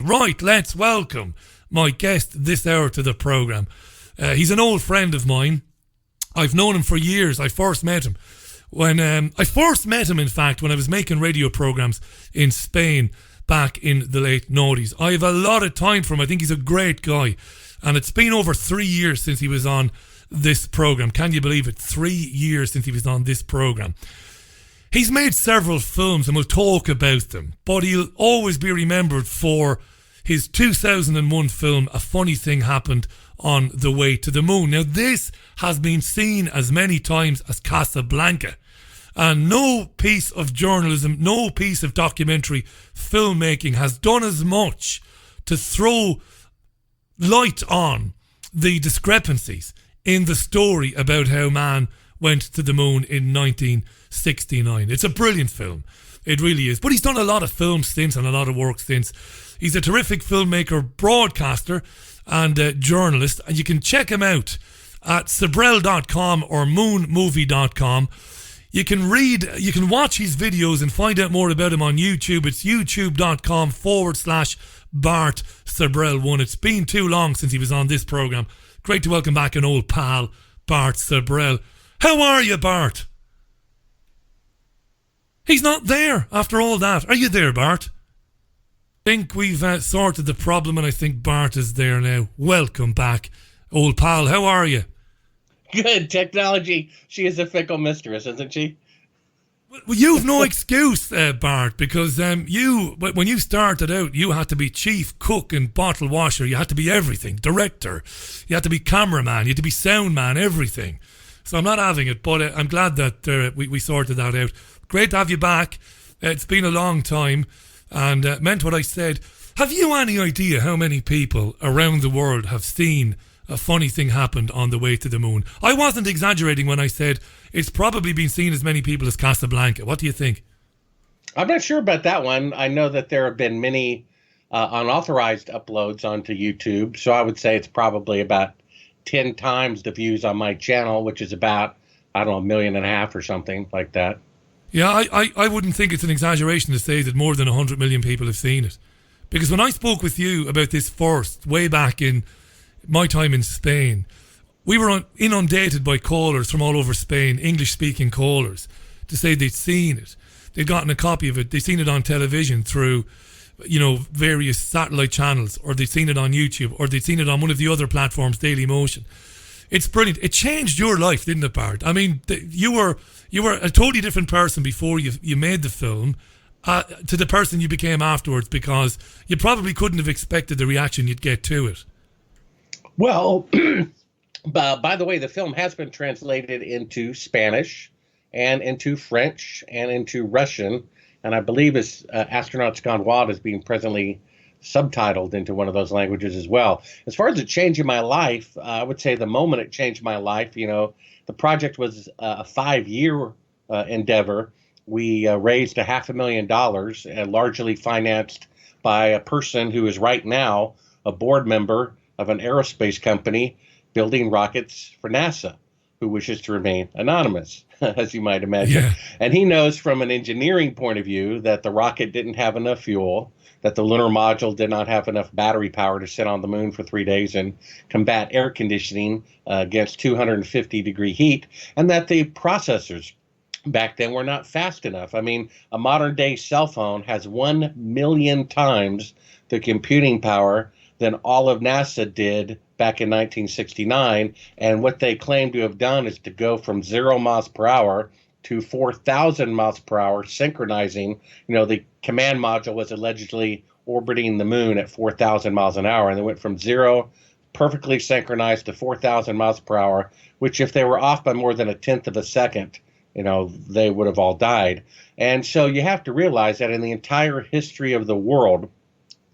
Right, let's welcome my guest this hour to the programme. He's an old friend of mine. I've known him for years. I first met him when in fact, when I was making radio programmes in Spain back in the late noughties. I have a lot of time for him. I think he's a great guy. And it's been over 3 years since he was on this programme. Can you believe it? 3 years since he was on this programme. He's made several films and we'll talk about them, but he'll always be remembered for his 2001 film, A Funny Thing Happened on the Way to the Moon. Now, this has been seen as many times as Casablanca, and no piece of journalism, no piece of documentary filmmaking has done as much to throw light on the discrepancies in the story about how man went to the moon in 1969. It's a brilliant film. It really is. But he's done a lot of films since and a lot of work since. He's a terrific filmmaker, broadcaster and journalist. And you can check him out at Sibrel.com or moonmovie.com. You can watch his videos and find out more about him on YouTube. It's youtube.com/Bart Sibrel1. It's been too long since he was on this programme. Great to welcome back an old pal, Bart Sibrel. How are you, Bart? He's not there after all that. Are you there, Bart? I think we've sorted the problem and I think Bart is there now. Welcome back, old pal. How are you? Good. Technology, she is a fickle mistress, isn't she? Well, you've no excuse, Bart, because when you started out, you had to be chief cook and bottle washer. You had to be everything. Director. You had to be cameraman. You had to be sound man, everything. So I'm not having it, but I'm glad that we sorted that out. Great to have you back. It's been a long time and meant what I said. Have you any idea how many people around the world have seen A Funny Thing Happened on the Way to the Moon? I wasn't exaggerating when I said it's probably been seen as many people as Casablanca. What do you think? I'm not sure about that one. I know that there have been many unauthorized uploads onto YouTube, so I would say it's probably about 10 times the views on my channel, which is about, I don't know, 1.5 million or something like that. Yeah, I wouldn't think it's an exaggeration to say that more than 100 million people have seen it. Because when I spoke with you about this first, way back in my time in Spain, we were inundated by callers from all over Spain, English-speaking callers, to say they'd seen it. They'd gotten a copy of it. They'd seen it on television through, various satellite channels, or they'd seen it on YouTube, or they'd seen it on one of the other platforms, Daily Motion. It's brilliant. It changed your life, didn't it, Bart? I mean, you were a totally different person before you made the film to the person you became afterwards, because you probably couldn't have expected the reaction you'd get to it. Well, by the way, the film has been translated into Spanish and into French and into Russian, and I believe Astronauts Gone Wild is being presently subtitled into one of those languages as well. As far as it changing my life, I would say the moment it changed my life, the project was a 5-year endeavor. We raised $500,000 and largely financed by a person who is right now a board member of an aerospace company building rockets for NASA, who wishes to remain anonymous, as you might imagine. Yeah. And he knows from an engineering point of view that the rocket didn't have enough fuel, that the lunar module did not have enough battery power to sit on the moon for 3 days and combat air conditioning against 250-degree heat, and that the processors back then were not fast enough. I mean, a modern-day cell phone has 1 million times the computing power than all of NASA did back in 1969, and what they claim to have done is to go from 0 miles per hour to 4,000 miles per hour, synchronizing. The command module was allegedly orbiting the moon at 4,000 miles an hour, and they went from 0, perfectly synchronized, to 4,000 miles per hour, which if they were off by more than a tenth of a second, they would have all died. And so you have to realize that in the entire history of the world,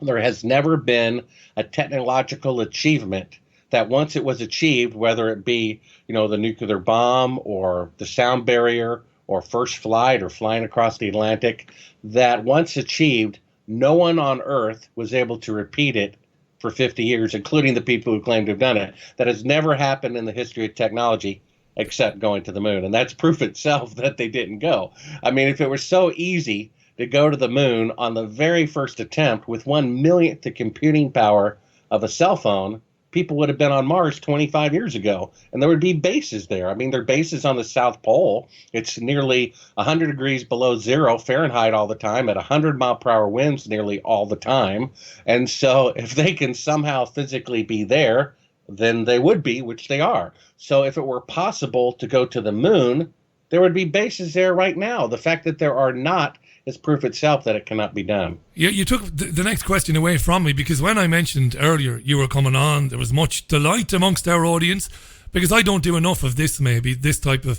there has never been a technological achievement that once it was achieved, whether it be, the nuclear bomb or the sound barrier or first flight or flying across the Atlantic, that once achieved, no one on Earth was able to repeat it for 50 years, including the people who claim to have done it. That has never happened in the history of technology except going to the moon. And that's proof itself that they didn't go. I mean, if it were so easy to go to the moon on the very first attempt with 1/1,000,000th the computing power of a cell phone, people would have been on Mars 25 years ago, and there would be bases there. I mean, there are bases on the South Pole. It's nearly 100 degrees below zero Fahrenheit all the time at 100-mile-per-hour winds nearly all the time. And so if they can somehow physically be there, then they would be, which they are. So if it were possible to go to the moon, there would be bases there right now. The fact that there are not is proof itself that it cannot be done. You took the next question away from me, because when I mentioned earlier you were coming on, there was much delight amongst our audience, because I don't do enough of this, maybe, this type of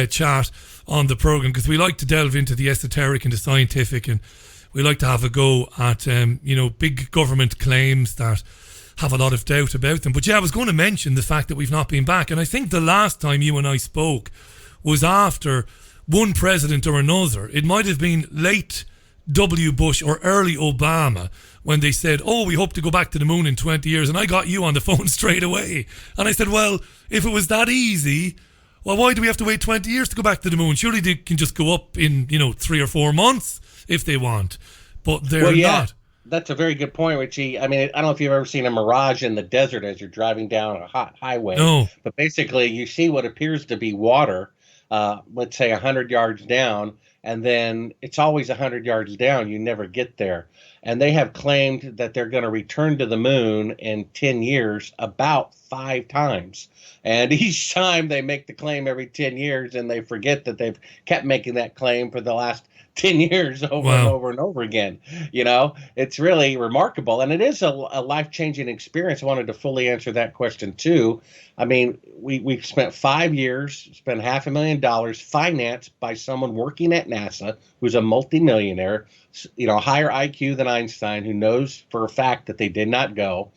chat on the program, because we like to delve into the esoteric and the scientific, and we like to have a go at, big government claims that have a lot of doubt about them. But yeah, I was going to mention the fact that we've not been back, and I think the last time you and I spoke was after one president or another. It might have been late W. Bush or early Obama when they said, oh, we hope to go back to the moon in 20 years. And I got you on the phone straight away. And I said, well, if it was that easy, well, why do we have to wait 20 years to go back to the moon? Surely they can just go up in, 3 or 4 months if they want. But they're not. That's a very good point, Richie. I mean, I don't know if you've ever seen a mirage in the desert as you're driving down a hot highway. No. But basically, you see what appears to be water, let's say 100 yards down, and then it's always 100 yards down. You never get there. And they have claimed that they're going to return to the moon in 10 years about 5 times. And each time they make the claim every 10 years, and they forget that they've kept making that claim for the last 10 years over and over and over again. It's really remarkable. And it is a life-changing experience. I wanted to fully answer that question too. I mean, we spent 5 years, spent $500,000 financed by someone working at NASA who's a multimillionaire, higher IQ than Einstein, who knows for a fact that they did not go.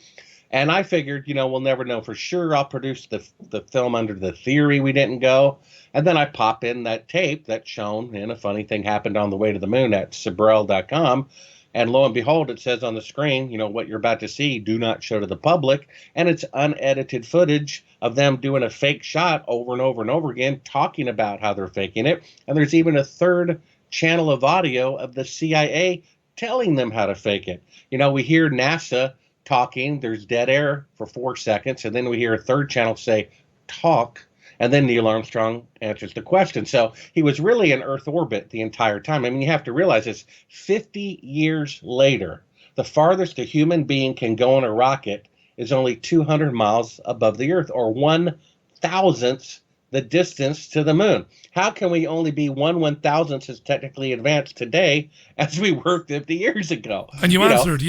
And I figured, we'll never know for sure. I'll produce the film under the theory we didn't go. And then I pop in that tape that's shown, and a funny thing happened on the way to the moon at Sibrel.com. And lo and behold, it says on the screen, what you're about to see, do not show to the public. And it's unedited footage of them doing a fake shot over and over and over again, talking about how they're faking it. And there's even a third channel of audio of the CIA telling them how to fake it. We hear NASA talking, there's dead air for 4 seconds, and then we hear a third channel say, talk. And then Neil Armstrong answers the question. So he was really in Earth orbit the entire time. I mean, you have to realize this, 50 years later, the farthest a human being can go in a rocket is only 200 miles above the Earth, or 1/1000th the distance to the moon. How can we only be 1/1000th as technically advanced today as we were 50 years ago? And you answered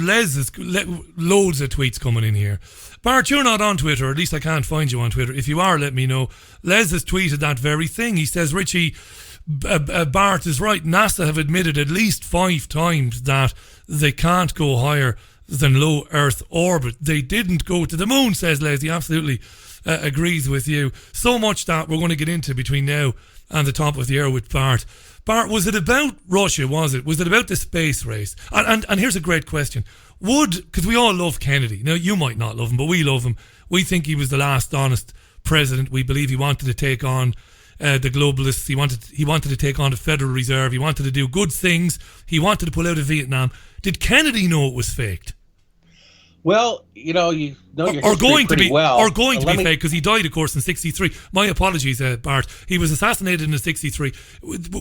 Les's loads of tweets coming in here. Bart, you're not on Twitter, or at least I can't find you on Twitter. If you are, let me know. Les has tweeted that very thing. He says, Richie, Bart is right. NASA have admitted at least 5 times that they can't go higher than low Earth orbit. They didn't go to the moon, says Les. He absolutely agrees with you. So much that we're going to get into between now and the top of the hour with Bart. Bart, was it about Russia, was it? Was it about the space race? And here's a great question. Because we all love Kennedy. Now, you might not love him, but we love him. We think he was the last honest president. We believe he wanted to take on the globalists. He wanted to take on the Federal Reserve. He wanted to do good things. He wanted to pull out of Vietnam. Did Kennedy know it was faked? Well, you know your or going to be well. Or going to be fake, because he died, of course, in 1963. My apologies, Bart. He was assassinated in 1963.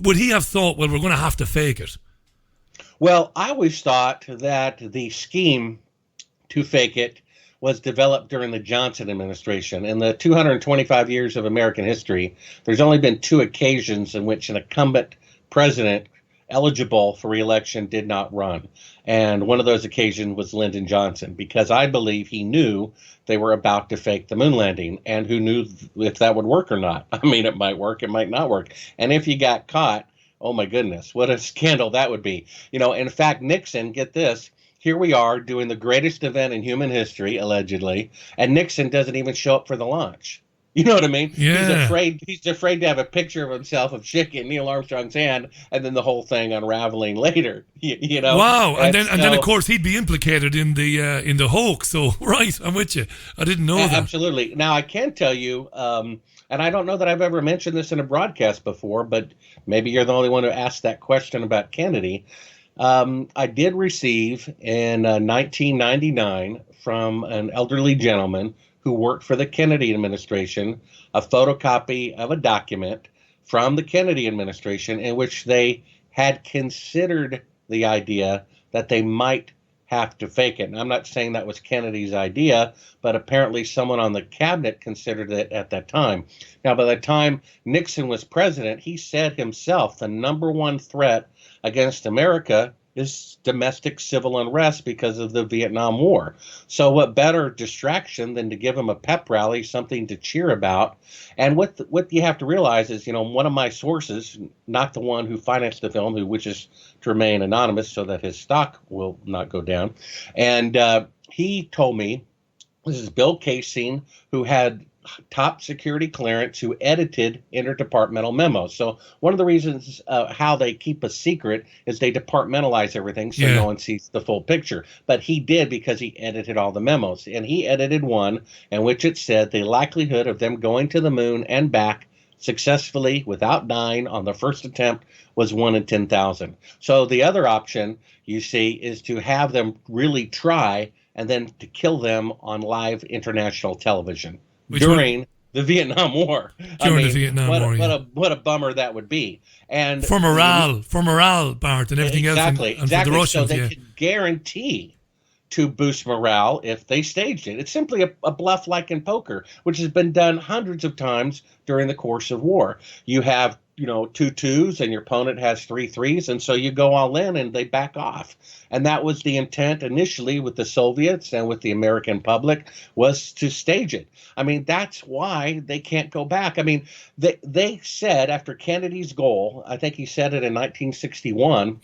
Would he have thought, well, we're going to have to fake it? Well, I always thought that the scheme to fake it was developed during the Johnson administration. In the 225 years of American history, there's only been 2 occasions in which an incumbent president eligible for re-election did not run. And one of those occasions was Lyndon Johnson, because I believe he knew they were about to fake the moon landing, and who knew if that would work or not. I mean, it might work, it might not work. And if you got caught, oh my goodness, what a scandal that would be. In fact, Nixon, get this, here we are doing the greatest event in human history, allegedly, and Nixon doesn't even show up for the launch. You know what I mean? Yeah. He's afraid to have a picture of himself of shaking Neil Armstrong's hand, and then the whole thing unraveling later. You know? Wow. And then of course he'd be implicated in the hoax. So right, I'm with you. I didn't know that. Absolutely. Now I can tell you, and I don't know that I've ever mentioned this in a broadcast before, but maybe you're the only one who asked that question about Kennedy. I did receive in 1999 from an elderly gentleman who worked for the Kennedy administration a photocopy of a document from the Kennedy administration in which they had considered the idea that they might have to fake it. And I'm not saying that was Kennedy's idea, but apparently someone on the cabinet considered it at that time. Now, by the time Nixon was president, he said himself the number one threat against America is domestic civil unrest because of the Vietnam War. So what better distraction than to give him a pep rally, something to cheer about? And what you have to realize is, one of my sources, not the one who financed the film, who wishes to remain anonymous so that his stock will not go down, and he told me, this is Bill Casing, who had top security clearance, who edited interdepartmental memos. So one of the reasons how they keep a secret is they departmentalize everything so no one sees the full picture. But he did, because he edited all the memos. And he edited one in which it said the likelihood of them going to the moon and back successfully without dying on the first attempt was 1 in 10,000. So the other option, you see, is to have them really try and then to kill them on live international television. During the Vietnam War. The Vietnam War, what a bummer that would be. And for morale, Bart, and everything else. Exactly. For the Russians, so they could guarantee to boost morale if they staged it. It's simply a bluff like in poker, which has been done hundreds of times during the course of war. You have, 2 2s and your opponent has 3 3s, and so you go all in and they back off. And that was the intent initially with the Soviets and with the American public, was to stage it. I mean, that's why they can't go back. I mean, they said after Kennedy's goal, I think he said it in 1961,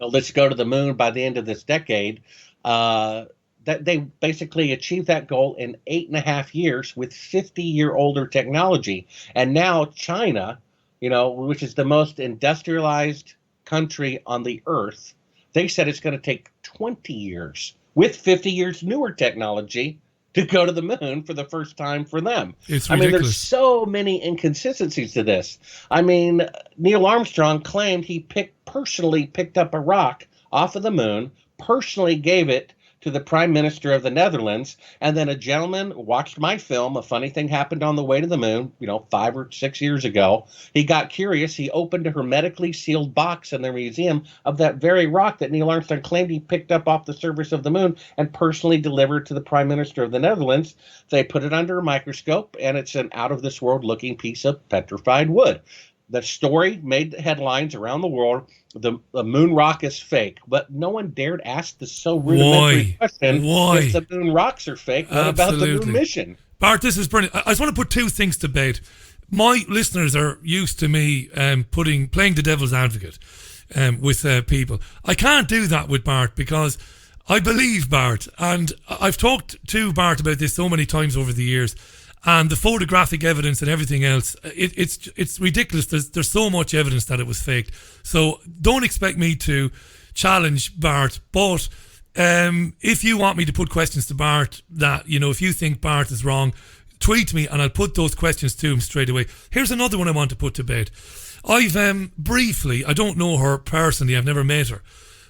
let's go to the moon by the end of this decade, that they basically achieved that goal in 8.5 years with 50-year-older technology. And now China, which is the most industrialized country on the earth, they said it's going to take 20 years with 50 years newer technology to go to the moon for the first time for them. It's ridiculous. I mean, there's so many inconsistencies to this. I mean, Neil Armstrong claimed he personally picked up a rock off of the moon, personally gave it to the Prime Minister of the Netherlands, and then a gentleman watched my film. A funny thing happened on the way to the moon, 5 or 6 years ago. He got curious. He opened a hermetically sealed box in their museum of that very rock that Neil Armstrong claimed he picked up off the surface of the moon and personally delivered to the Prime Minister of the Netherlands. They put it under a microscope, and it's an out-of-this-world looking piece of petrified wood. The story made headlines around the world. The moon rock is fake, but no one dared ask the so rudimentary question. Why? If the moon rocks are fake, what about the moon mission? Bart, this is brilliant. I just want to put 2 things to bed. My listeners are used to me playing the devil's advocate with people. I can't do that with Bart because I believe Bart, and I've talked to Bart about this so many times over the years. And the photographic evidence and everything else, it's ridiculous. There's so much evidence that it was faked. So don't expect me to challenge Bart. But if you want me to put questions to Bart that, if you think Bart is wrong, tweet me and I'll put those questions to him straight away. Here's another one I want to put to bed. I've briefly, I don't know her personally, I've never met her,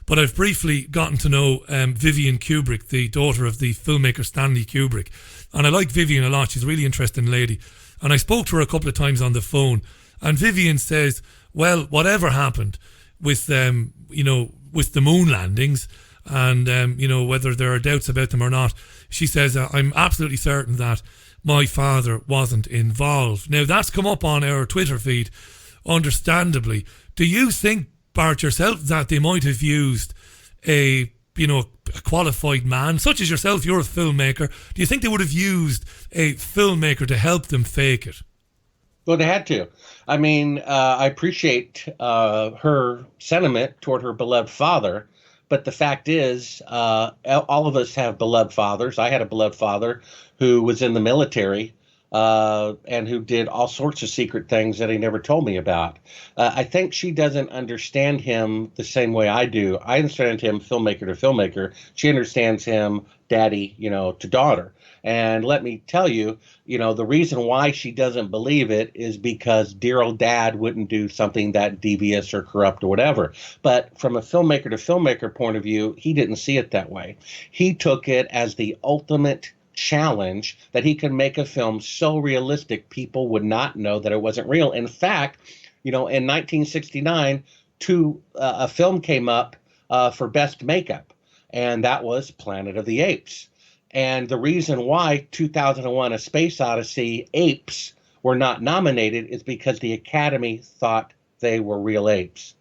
but I've briefly gotten to know Vivian Kubrick, the daughter of the filmmaker Stanley Kubrick. And I like Vivian a lot. She's a really interesting lady. And I spoke to her a couple of times on the phone. And Vivian says, well, whatever happened with, with the moon landings and, whether there are doubts about them or not, she says, I'm absolutely certain that my father wasn't involved. Now, that's come up on our Twitter feed, understandably. Do you think, Bart, yourself, that they might have used a qualified man, such as yourself, you're a filmmaker. Do you think they would have used a filmmaker to help them fake it? Well, they had to. I mean, I appreciate her sentiment toward her beloved father, but the fact is, all of us have beloved fathers. I had a beloved father who was in the military and who did all sorts of secret things that he never told me about. I think she doesn't understand him the same way I do. I understand him filmmaker to filmmaker. She understands him daddy, to daughter. And let me tell you, the reason why she doesn't believe it is because dear old dad wouldn't do something that devious or corrupt or whatever. But from a filmmaker to filmmaker point of view, he didn't see it that way. He took it as the ultimate challenge that he could make a film so realistic people would not know that it wasn't real. In fact, in 1969, a film came up for Best Makeup, and that was Planet of the Apes. And the reason why 2001: A Space Odyssey apes were not nominated is because the Academy thought they were real apes.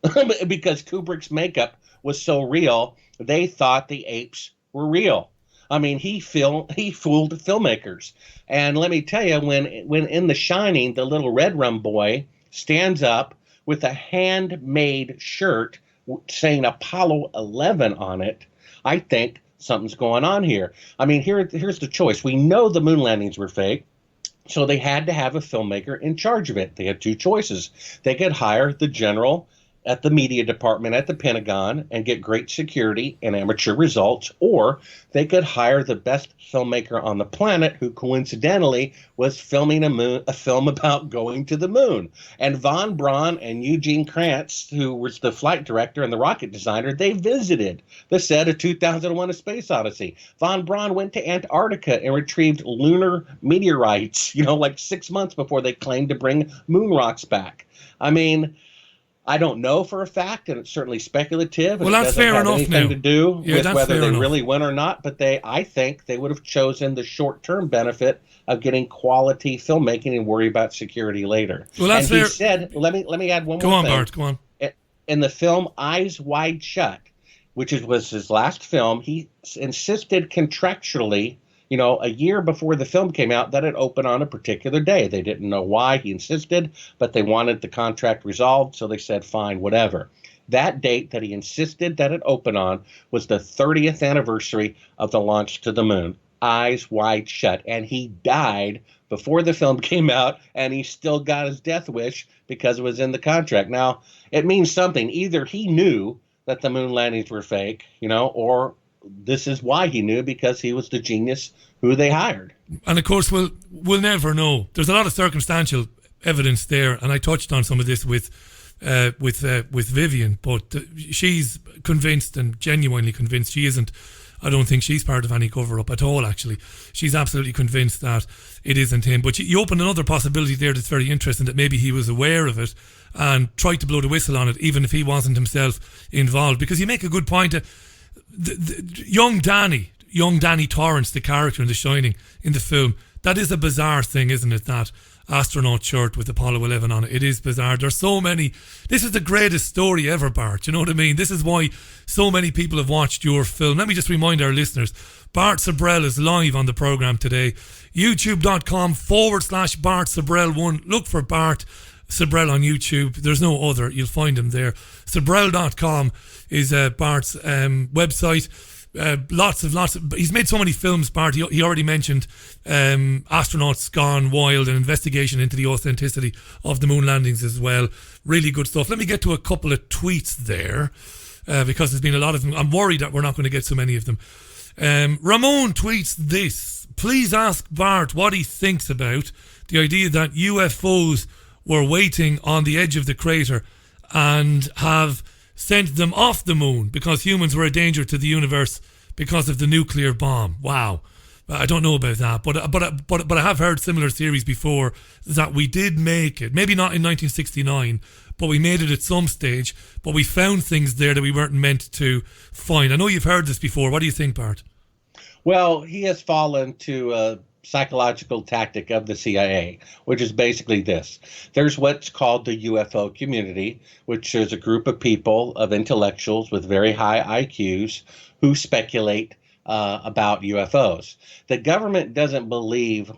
Because Kubrick's makeup was so real, they thought the apes were real. I mean, he fooled filmmakers. And let me tell you, when in The Shining, the little red rum boy stands up with a handmade shirt saying Apollo 11 on it, I think something's going on here. I mean, here's the choice. We know the moon landings were fake, so they had to have a filmmaker in charge of it. They had two choices. They could hire the general at the media department at the Pentagon and get great security and amateur results, or they could hire the best filmmaker on the planet who coincidentally was filming a film about going to the moon. And Von Braun and Eugene Kranz, who was the flight director and the rocket designer, they visited the set of 2001: A Space Odyssey. Von Braun went to Antarctica and retrieved lunar meteorites, like 6 months before they claimed to bring moon rocks back. I mean, I don't know for a fact, and it's certainly speculative. Well, that's fair enough. It doesn't have anything to do with whether they enough. really win or not. But I think they would have chosen the short-term benefit of getting quality filmmaking and worry about security later. Well, that's and fair. He said, let me add one more thing. Go on, Bart. Go on. In the film Eyes Wide Shut, which was his last film, he insisted contractually, a year before the film came out, that it opened on a particular day. They didn't know why he insisted, but they wanted the contract resolved, so they said, fine, whatever. That date that he insisted that it open on was the 30th anniversary of the launch to the moon, Eyes Wide Shut. And he died before the film came out, and he still got his death wish because it was in the contract. Now, it means something. Either he knew that the moon landings were fake, or this is why he knew, because he was the genius who they hired. And of course, we'll never know. There's a lot of circumstantial evidence there, and I touched on some of this with Vivian, but she's convinced and genuinely convinced. She isn't. I don't think she's part of any cover-up at all, actually. She's absolutely convinced that it isn't him. But you open another possibility there that's very interesting, that maybe he was aware of it and tried to blow the whistle on it, even if he wasn't himself involved. Because you make a good point. Young Danny Torrance, the character in The Shining, in the film, that is a bizarre thing, isn't it? That astronaut shirt with Apollo 11 on it. It is bizarre. There's so many. This is the greatest story ever, Bart. You know what I mean? This is why so many people have watched your film. Let me just remind our listeners, Bart Sibrel is live on the program today. YouTube.com/Bart Sibrel1. Look for Bart Sibrel on YouTube. There's no other. You'll find him there. Sibrel.com is Bart's website. Lots of. He's made so many films, Bart. He already mentioned Astronauts Gone Wild, an investigation into the authenticity of the moon landings as well. Really good stuff. Let me get to a couple of tweets there, because there's been a lot of them. I'm worried that we're not going to get so many of them. Ramon tweets this: please ask Bart what he thinks about the idea that UFOs were waiting on the edge of the crater and have sent them off the moon because humans were a danger to the universe because of the nuclear bomb. Wow. I don't know about that, but I have heard similar theories before, that we did make it. Maybe not in 1969, but we made it at some stage, but we found things there that we weren't meant to find. I know you've heard this before. What do you think, Bart? Well, he has fallen to a psychological tactic of the CIA, which is basically this. There's what's called the UFO community, which is a group of people, of intellectuals with very high IQs, who speculate about UFOs. The government doesn't believe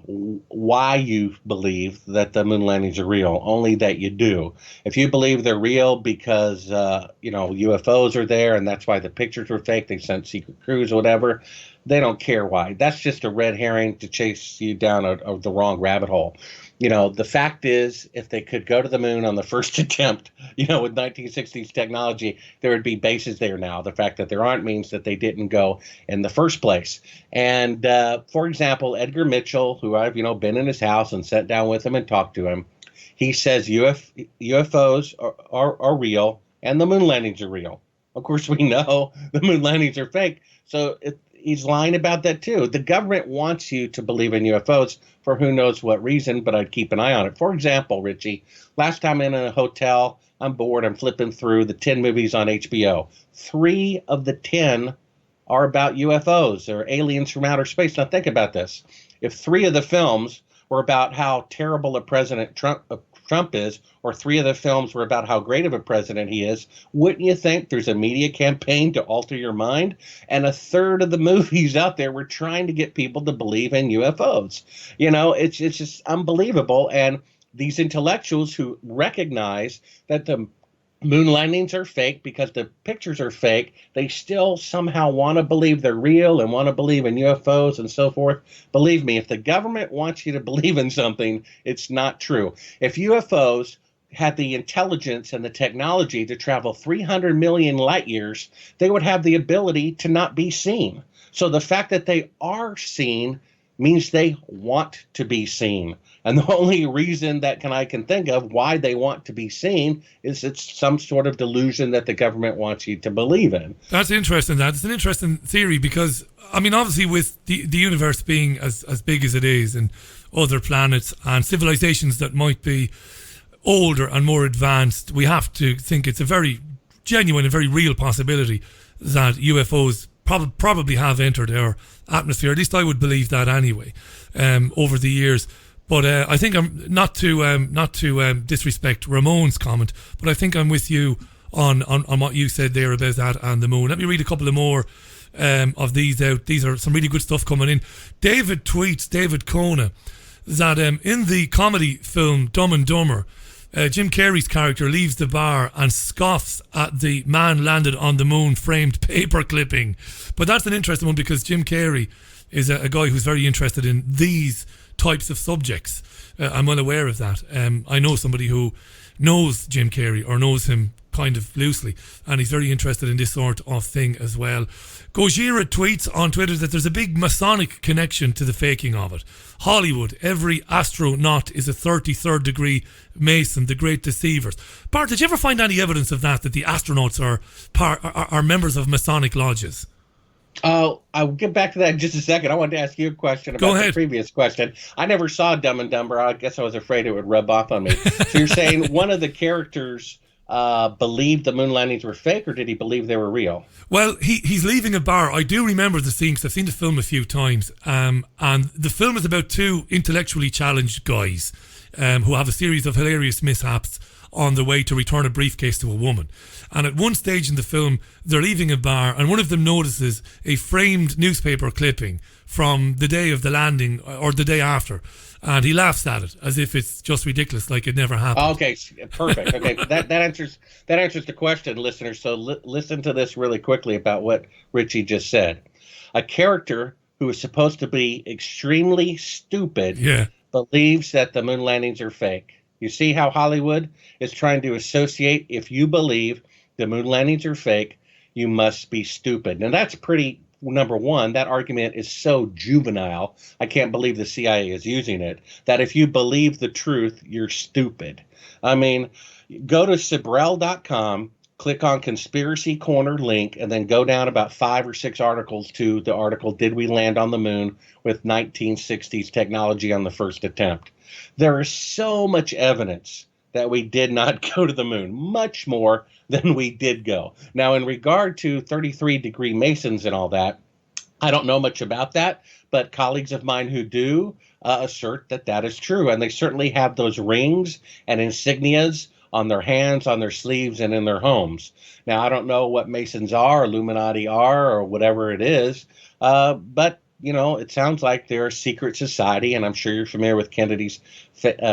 why you believe that the moon landings are real, only that you do. If you believe they're real because, UFOs are there and that's why the pictures were fake, they sent secret crews or whatever, they don't care why. That's just a red herring to chase you down the wrong rabbit hole. The fact is, if they could go to the moon on the first attempt, with 1960s technology, there would be bases there now. The fact that there aren't means that they didn't go in the first place. And, for example, Edgar Mitchell, who I've, been in his house and sat down with him and talked to him, he says UFOs are real and the moon landings are real. Of course, we know the moon landings are fake. So he's lying about that too. The government wants you to believe in UFOs for who knows what reason, but I'd keep an eye on it. For example, Richie, last time in a hotel, I'm bored, I'm flipping through the 10 movies on HBO. 3 of the 10 are about UFOs or aliens from outer space. Now think about this. If 3 of the films were about how terrible a President Trump is, or 3 of the films were about how great of a president he is, wouldn't you think there's a media campaign to alter your mind? And 1/3 of the movies out there were trying to get people to believe in UFOs. It's just unbelievable. And these intellectuals who recognize that the moon landings are fake because the pictures are fake, they still somehow want to believe they're real and want to believe in UFOs and so forth. Believe me, if the government wants you to believe in something, it's not true. If UFOs had the intelligence and the technology to travel 300 million light years, they would have the ability to not be seen. So the fact that they are seen means they want to be seen. And the only reason that I can think of why they want to be seen is it's some sort of delusion that the government wants you to believe in. That's interesting. It's an interesting theory because, obviously with the universe being as big as it is and other planets and civilizations that might be older and more advanced, we have to think it's a very genuine and very real possibility that UFOs probably have entered our atmosphere. At least I would believe that anyway, over the years. But I think I'm not to disrespect Ramon's comment, but I think I'm with you on what you said there about that and the moon. Let me read a couple of more of these out. These are some really good stuff coming in. David Kona, that in the comedy film Dumb and Dumber, Jim Carrey's character leaves the bar and scoffs at the man landed on the moon framed paper clipping. But that's an interesting one because Jim Carrey is a guy who's very interested in these types of subjects. I'm well aware of that. I know somebody who knows Jim Carrey or knows him kind of loosely, and he's very interested in this sort of thing as well. Gojira tweets on Twitter that there's a big Masonic connection to the faking of it. Hollywood, every astronaut is a 33rd degree Mason, the great deceivers. Bart, did you ever find any evidence of that the astronauts are members of Masonic lodges? Oh, I'll get back to that in just a second. I wanted to ask you a question about the previous question. I never saw Dumb and Dumber. I guess I was afraid it would rub off on me. So you're saying one of the characters believed the moon landings were fake, or did he believe they were real? Well, he's leaving a bar. I do remember the scene because I've seen the film a few times. And the film is about 2 intellectually challenged guys who have a series of hilarious mishaps on their way to return a briefcase to a woman. And at one stage in the film, they're leaving a bar and one of them notices a framed newspaper clipping from the day of the landing or the day after. And he laughs at it as if it's just ridiculous, like it never happened. Okay, perfect. Okay, that answers the question, listeners. So listen to this really quickly about what Richie just said. A character who is supposed to be extremely stupid believes that the moon landings are fake. You see how Hollywood is trying to associate, if you believe the moon landings are fake, you must be stupid. Now that's pretty, number one, that argument is so juvenile, I can't believe the CIA is using it, that if you believe the truth, you're stupid. I mean, go to Sibrel.com, click on Conspiracy Corner link, and then go down about 5 or 6 articles to the article, Did We Land on the Moon with 1960s Technology on the First Attempt? There is so much evidence that we did not go to the moon, much more than we did go. Now, in regard to 33-degree Masons and all that, I don't know much about that, but colleagues of mine who do assert that that is true. And they certainly have those rings and insignias on their hands, on their sleeves, and in their homes. Now, I don't know what Masons are, Illuminati are, or whatever it is, but it sounds like they're a secret society, and I'm sure you're familiar with Kennedy's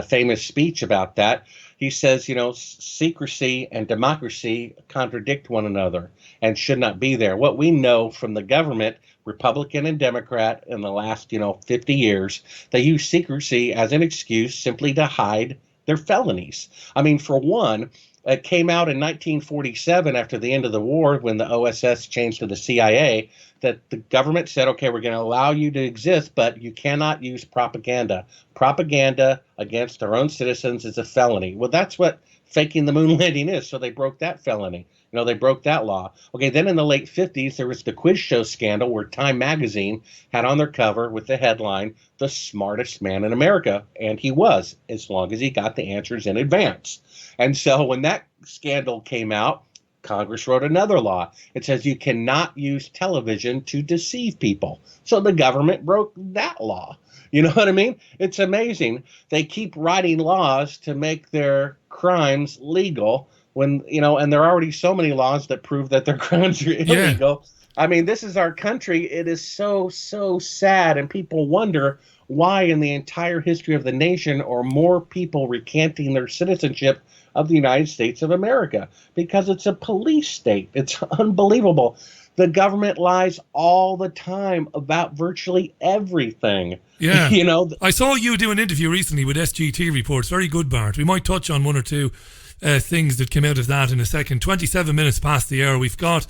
famous speech about that. He says, secrecy and democracy contradict one another and should not be there. What we know from the government, Republican and Democrat, in the last, 50 years, they use secrecy as an excuse simply to hide their felonies. I mean, for one, it came out in 1947 after the end of the war when the OSS changed to the CIA that the government said, okay, we're going to allow you to exist, but you cannot use propaganda. Propaganda against our own citizens is a felony. Well, that's what faking the moon landing is. So they broke that felony. They broke that law. Okay, then in the late 50s, there was the quiz show scandal where Time magazine had on their cover with the headline, "The Smartest Man in America." And he was, as long as he got the answers in advance. And so when that scandal came out, Congress wrote another law. It says you cannot use television to deceive people. So the government broke that law. You know what I mean? It's amazing. They keep writing laws to make their crimes legal when, and there are already so many laws that prove that their crimes are illegal. Yeah. I mean, this is our country. It is so, so sad. And people wonder why in the entire history of the nation are more people recanting their citizenship of the United States of America, because it's a police state. It's unbelievable. The government lies all the time about virtually everything. Yeah. I saw you do an interview recently with SGT Reports. Very good, Bart. We might touch on one or two things that came out of that in a second. 27 minutes past the hour. We've got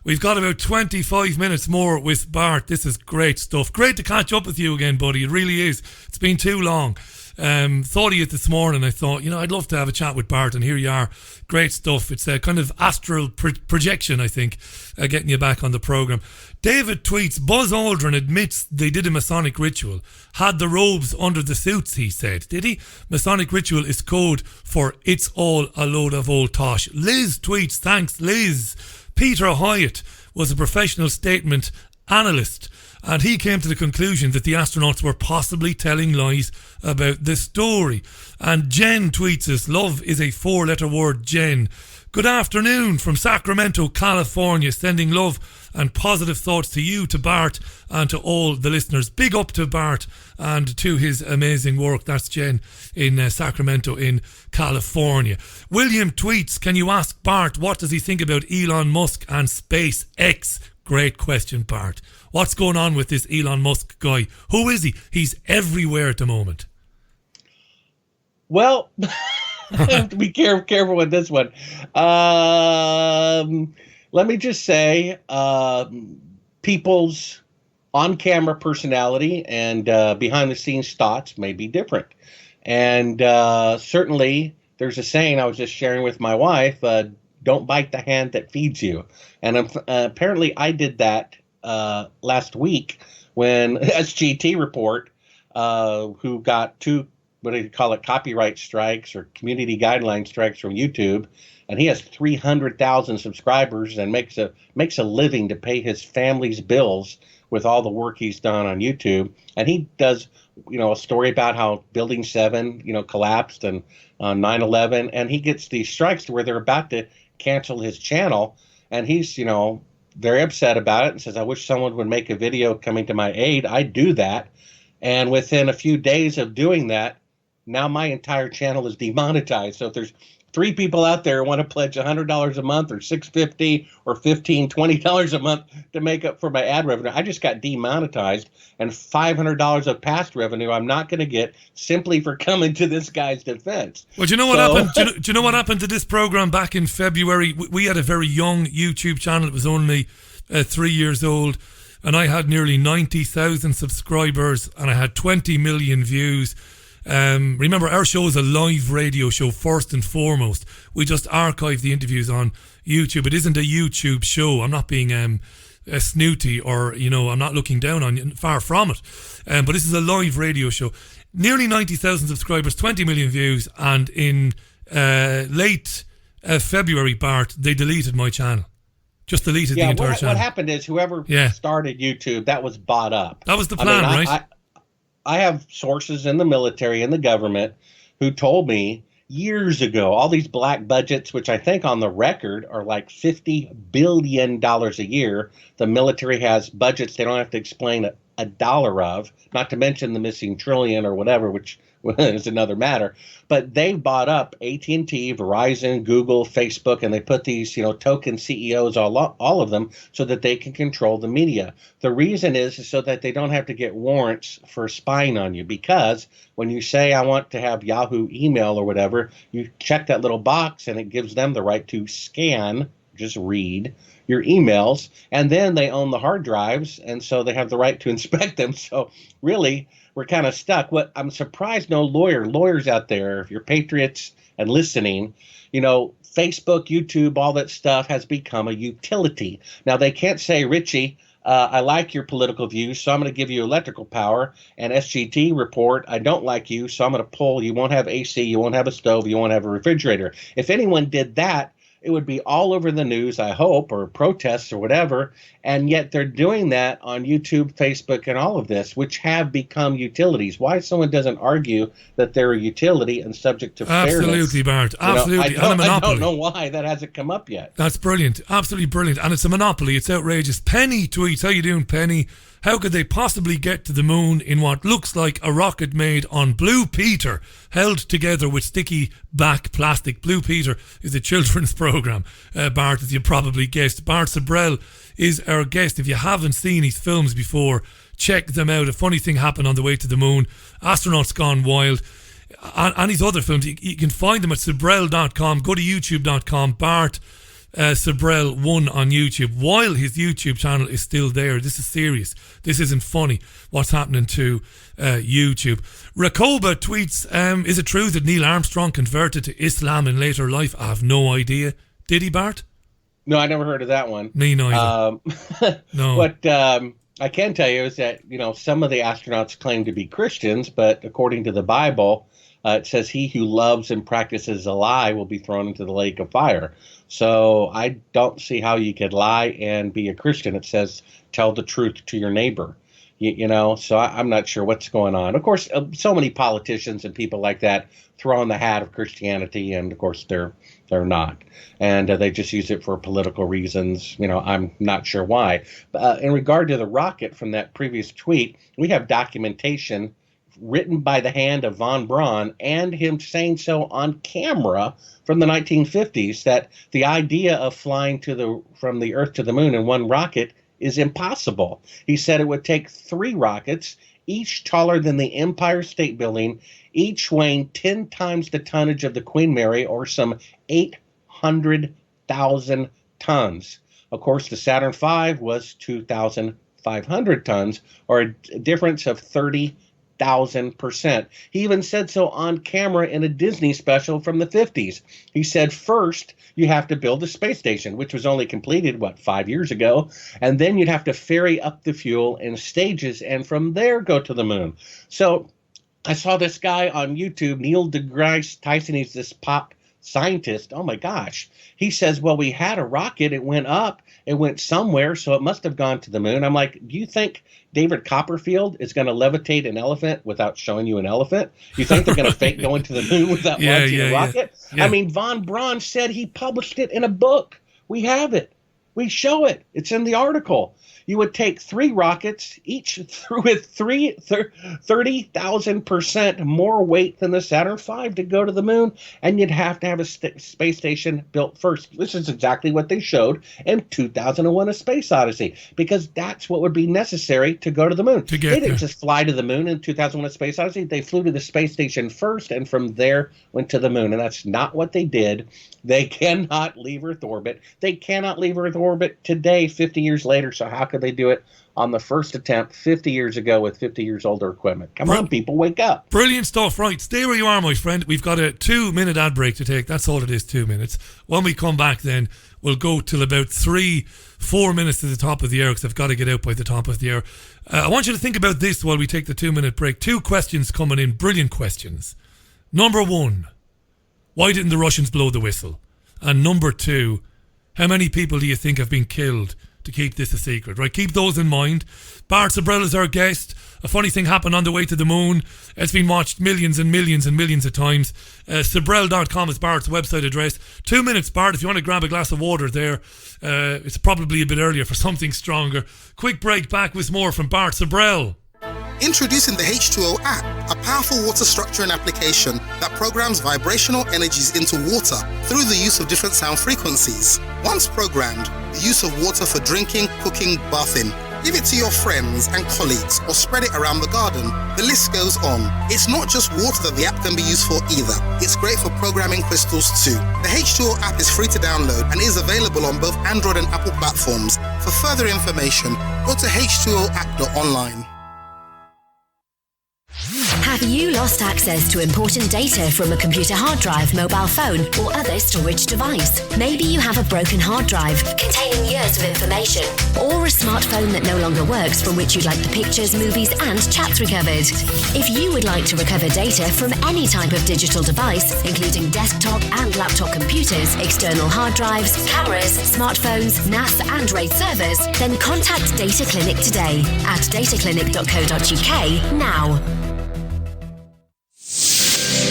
about 25 minutes more with Bart. This is great stuff. Great to catch up with you again, buddy. It really is. It's been too long. Thought of you this morning. I thought, I'd love to have a chat with Bart, and here you are. Great stuff. It's a kind of astral projection, I think, getting you back on the program. David tweets, Buzz Aldrin admits they did a Masonic ritual. Had the robes under the suits, he said. Did he? Masonic ritual is code for it's all a load of old tosh. Liz tweets, thanks, Liz. Peter Hyatt was a professional statement analyst, and he came to the conclusion that the astronauts were possibly telling lies about the story. And Jen tweets us, love is a 4-letter word, Jen. Good afternoon from Sacramento, California, sending love and positive thoughts to you, to Bart, and to all the listeners. Big up to Bart and to his amazing work. That's Jen in Sacramento in California. William tweets, can you ask Bart what does he think about Elon Musk and SpaceX? Great question, Bart. What's going on with this Elon Musk guy? Who is he? He's everywhere at the moment. Well, I have to be careful with this one. Let me just say, people's on-camera personality and behind-the-scenes thoughts may be different. And certainly, there's a saying I was just sharing with my wife, don't bite the hand that feeds you. And apparently I did that last week when SGT Report, who got 2, what do you call it, copyright strikes or community guideline strikes from YouTube, and he has 300,000 subscribers and makes a living to pay his family's bills with all the work he's done on YouTube. And he does, a story about how Building 7, collapsed and on 9/11, and he gets these strikes to where they're about to cancel his channel, and he's, very upset about it and says, I wish someone would make a video coming to my aid. I do that. And within a few days of doing that, now my entire channel is demonetized. So if there's 3 people out there who want to pledge $100 a month or $650 or $15, $20 a month to make up for my ad revenue, I just got demonetized, and $500 of past revenue I'm not going to get simply for coming to this guy's defense. Well, do you know what happened? Do you know what happened to this program back in February? We had a very young YouTube channel. It was only 3 years old, and I had nearly 90,000 subscribers, and I had 20 million views. Remember, our show is a live radio show first and foremost. We just archive the interviews on YouTube. It isn't a YouTube show. I'm not being a snooty or, I'm not looking down on you. Far from it. But this is a live radio show. Nearly 90,000 subscribers, 20 million views. And in late February, Bart, they deleted my channel. Just deleted the entire channel. What happened is whoever started YouTube, that was bought up. That was the plan, right? I have sources in the military and the government who told me years ago. All these black budgets, which I think on the record are like $50 billion a year. The military has budgets they don't have to explain a dollar of, not to mention the missing trillion or whatever, which is another matter. But they bought up AT&T, Verizon, Google, Facebook, and they put these, token CEOs, all of them, so that they can control the media. The reason is so that they don't have to get warrants for spying on you, because when you say, I want to have Yahoo email or whatever, you check that little box and it gives them the right to scan, just read your emails, and then they own the hard drives, and so they have the right to inspect them. So really, we're kind of stuck. What I'm surprised no lawyers out there, if you're patriots and listening, Facebook, YouTube, all that stuff has become a utility. Now, they can't say, Richie, I like your political views, so I'm going to give you electrical power, and SGT report, I don't like you, so I'm going to pull, you won't have AC, you won't have a stove, you won't have a refrigerator. If anyone did that, it would be all over the news, I hope, or protests or whatever. And yet they're doing that on YouTube, Facebook, and all of this, which have become utilities. Why someone doesn't argue that they're a utility and subject to fairness? Absolutely, Bart. Absolutely. And a monopoly. I don't know why that hasn't come up yet. That's brilliant. Absolutely brilliant. And it's a monopoly. It's outrageous. Penny tweets, how you doing, Penny? How could they possibly get to the moon in what looks like a rocket made on Blue Peter, held together with sticky back plastic? Blue Peter is a children's program, Bart, as you probably guessed. Bart Sibrel is our guest. If you haven't seen his films before, check them out. A funny thing happened on the way to the moon. Astronauts Gone Wild. And his other films, you can find them at Sibrel.com. Go to YouTube.com. Bart Sibrel 1 on YouTube, while his YouTube channel is still there. This is serious. This isn't funny, what's happening to YouTube. Rakoba tweets, is it true that Neil Armstrong converted to Islam in later life? I have no idea. Did he, Bart? No, I never heard of that one. Me neither. No. What I can tell you is that, some of the astronauts claim to be Christians, but according to the Bible, it says he who loves and practices a lie will be thrown into the lake of fire. So I don't see how you could lie and be a Christian. It says tell the truth to your neighbor. So I'm not sure what's going on. Of course, so many politicians and people like that throw on the hat of Christianity, and of course they're not, and they just use it for political reasons. I'm not sure why. In regard to the rocket from that previous tweet, we have documentation written by the hand of von Braun and him saying so on camera from the 1950s that the idea of flying from the Earth to the moon in one rocket is impossible. He said it would take 3 rockets, each taller than the Empire State Building, each weighing 10 times the tonnage of the Queen Mary, or some 800,000 tons. Of course, the Saturn V was 2,500 tons, or a difference of 30,000%. He even said so on camera in a Disney special from the 50s. He said, first, you have to build a space station, which was only completed, 5 years ago, and then you'd have to ferry up the fuel in stages, and from there go to the moon. So I saw this guy on YouTube, Neil Degrasse Tyson. He's this pop scientist. Oh my gosh. He says, well, we had a rocket. It went up. It went somewhere, so it must have gone to the moon. I'm like, do you think David Copperfield is going to levitate an elephant without showing you an elephant? You think they're going to fake going to the moon without launching a rocket? Yeah. I mean, von Braun said he published it in a book. We have it. We show it. It's in the article. You would take 3 rockets, each with 30,000% more weight than the Saturn V to go to the moon, and you'd have to have a space station built first. This is exactly what they showed in 2001: A Space Odyssey, because that's what would be necessary to go to the moon. They didn't just fly to the moon in 2001: A Space Odyssey. They flew to the space station first, and from there went to the moon, and that's not what they did. They cannot leave Earth orbit. They cannot leave Earth orbit today, 50 years later, so how could they do it on the first attempt 50 years ago with 50 years older equipment? Come on, people, wake up. Brilliant stuff. Right, stay where you are, my friend. We've got a 2-minute ad break to take. That's all it is, 2 minutes. When we come back then, we'll go till about 3-4 minutes to the top of the hour, because I've got to get out by the top of the hour. I want you to think about this while we take the 2-minute break. 2 questions coming in, brilliant questions. Number 1, why didn't the Russians blow the whistle? And number 2, how many people do you think have been killed to keep this a secret? Right, keep those in mind. Bart Sibrel is our guest. A funny thing happened on the way to the moon. It's been watched millions and millions and millions of times. Sibrel.com is Bart's website address. 2 minutes, Bart, if you want to grab a glass of water there. It's probably a bit earlier for something stronger. Quick break, back with more from Bart. Sibrel. Introducing the H2O app, a powerful water structure and application that programs vibrational energies into water through the use of different sound frequencies. Once programmed, the use of water for drinking, cooking, bathing. Give it to your friends and colleagues or spread it around the garden. The list goes on. It's not just water that the app can be used for either. It's great for programming crystals too. The H2O app is free to download and is available on both Android and Apple platforms. For further information, go to h2oapp.online. Have you lost access to important data from a computer hard drive, mobile phone, or other storage device? Maybe you have a broken hard drive containing years of information, or a smartphone that no longer works from which you'd like the pictures, movies, and chats recovered. If you would like to recover data from any type of digital device, including desktop and laptop computers, external hard drives, cameras, smartphones, NAS, and RAID servers, then contact Data Clinic today at dataclinic.co.uk now.